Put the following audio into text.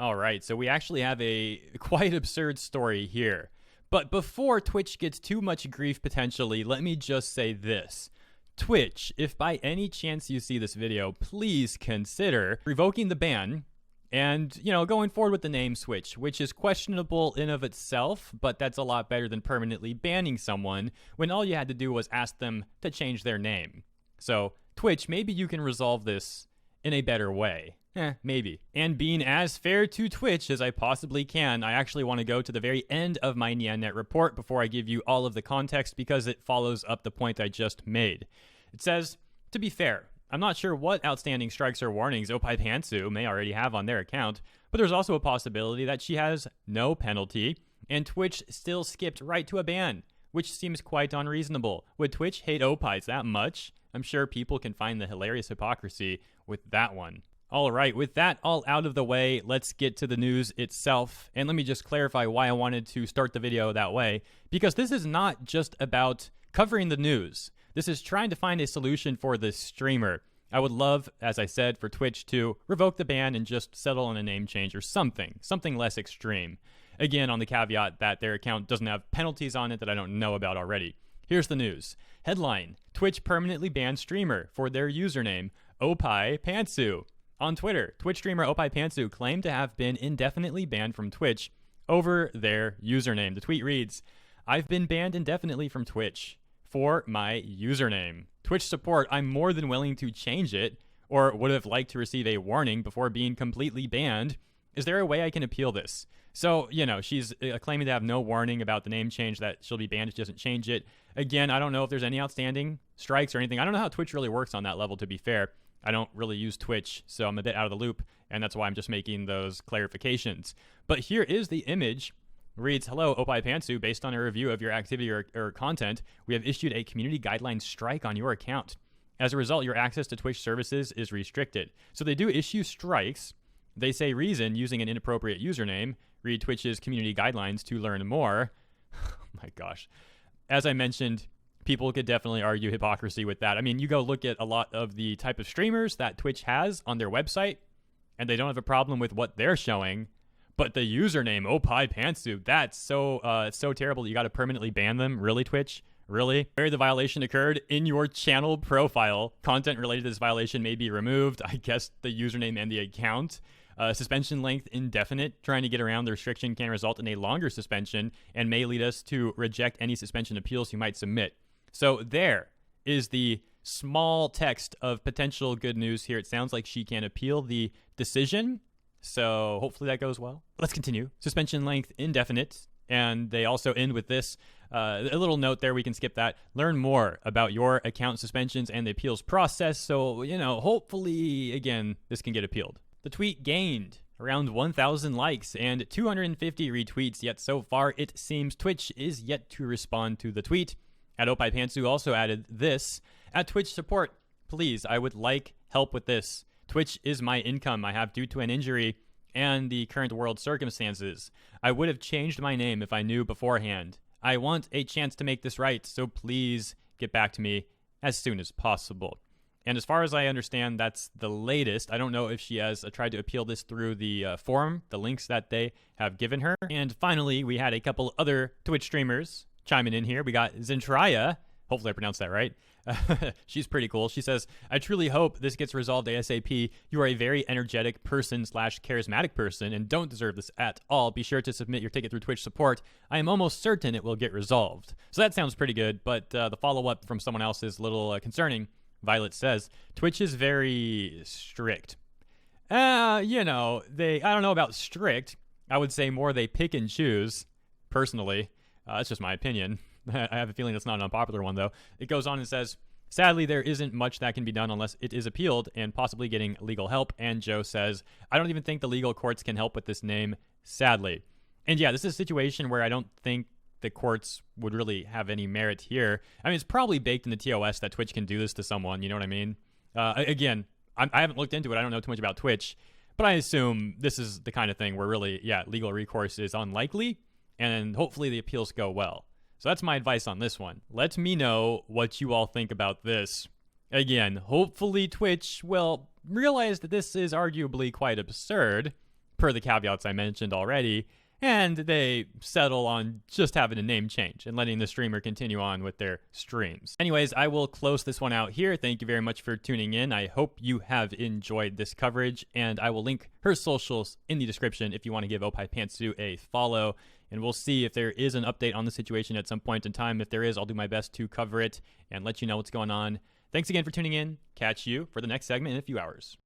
All right, so we actually have a quite absurd story here. But before Twitch gets too much grief potentially, let me just say this. Twitch, if by any chance you see this video, please consider revoking the ban and, going forward with the name switch, which is questionable in of itself, but that's a lot better than permanently banning someone when all you had to do was ask them to change their name. So, Twitch, maybe you can resolve this in a better way. Maybe. And being as fair to Twitch as I possibly can, I actually want to go to the very end of my Neonet report before I give you all of the context because it follows up the point I just made. It says, to be fair, I'm not sure what outstanding strikes or warnings Oppaipantsuu may already have on their account, but there's also a possibility that she has no penalty, and Twitch still skipped right to a ban, which seems quite unreasonable. Would Twitch hate Oppais that much? I'm sure people can find the hilarious hypocrisy with that one. All right, with that all out of the way, let's get to the news itself. And let me just clarify why I wanted to start the video that way, because this is not just about covering the news. This is trying to find a solution for this streamer. I would love, as I said, for Twitch to revoke the ban and just settle on a name change or something less extreme. Again, on the caveat that their account doesn't have penalties on it that I don't know about already. Here's the news. Headline, Twitch permanently banned streamer for their username, Oppaipantsuu. On Twitter, Twitch streamer Oppaipantsuu claimed to have been indefinitely banned from Twitch over their username. The tweet reads, I've been banned indefinitely from Twitch for my username. Twitch support, I'm more than willing to change it, or would have liked to receive a warning before being completely banned. Is there a way I can appeal this? So, she's claiming to have no warning about the name change, that she'll be banned if she doesn't change it. Again, I don't know if there's any outstanding strikes or anything. I don't know how Twitch really works on that level, to be fair. I don't really use Twitch, so I'm a bit out of the loop, and that's why I'm just making those clarifications. But here is the image. Reads, hello, Oppaipantsuu, based on a review of your activity or content, we have issued a community guideline strike on your account. As a result, your access to Twitch services is restricted. So they do issue strikes. They say reason, using an inappropriate username. Read Twitch's community guidelines to learn more. Oh my gosh. As I mentioned, people could definitely argue hypocrisy with that. I mean, you go look at a lot of the type of streamers that Twitch has on their website, and they don't have a problem with what they're showing. But the username, Oppaipantsuu, that's so terrible that you got to permanently ban them. Really, Twitch? Really? Where the violation occurred in your channel profile. Content related to this violation may be removed. I guess the username and the account. Suspension length indefinite. Trying to get around the restriction can result in a longer suspension and may lead us to reject any suspension appeals you might submit. So there is the small text of potential good news here. It sounds like she can appeal the decision. So hopefully that goes well. Let's continue. Suspension length indefinite. And they also end with this. A little note there, we can skip that. Learn more about your account suspensions and the appeals process. So, hopefully, again, this can get appealed. The tweet gained around 1,000 likes and 250 retweets, yet so far it seems Twitch is yet to respond to the tweet. At Oppaipantsuu also added this. At Twitch support, please, I would like help with this. Twitch is my income I have due to an injury and the current world circumstances. I would have changed my name if I knew beforehand. I want a chance to make this right, so please get back to me as soon as possible. And as far as I understand, that's the latest. I don't know if she has tried to appeal this through the forum, the links that they have given her. And finally, we had a couple other Twitch streamers chiming in here. We got Xintorn. Hopefully I pronounced that right. She's pretty cool. She says, I truly hope this gets resolved ASAP. You are a very energetic person / charismatic person and don't deserve this at all. Be sure to submit your ticket through Twitch support. I am almost certain it will get resolved. So that sounds pretty good, but the follow-up from someone else is a little concerning. Violet says, Twitch is very strict. I don't know about strict. I would say more they pick and choose, personally. That's just my opinion. I have a feeling it's not an unpopular one, though. It goes on and says, sadly, there isn't much that can be done unless it is appealed and possibly getting legal help. And Joe says, I don't even think the legal courts can help with this name, sadly. And yeah, this is a situation where I don't think the courts would really have any merit here. I mean, it's probably baked in the TOS that Twitch can do this to someone, you know what I mean? Again, I haven't looked into it. I don't know too much about Twitch, but I assume this is the kind of thing where really, legal recourse is unlikely, and hopefully the appeals go well. So that's my advice on this one. Let me know what you all think about this. Again, hopefully Twitch will realize that this is arguably quite absurd, per the caveats I mentioned already, and they settle on just having a name change and letting the streamer continue on with their streams. Anyways, I will close this one out here. Thank you very much for tuning in. I hope you have enjoyed this coverage, and I will link her socials in the description if you want to give Oppaipantsuu a follow. And we'll see if there is an update on the situation at some point in time. If there is, I'll do my best to cover it and let you know what's going on. Thanks again for tuning in. Catch you for the next segment in a few hours.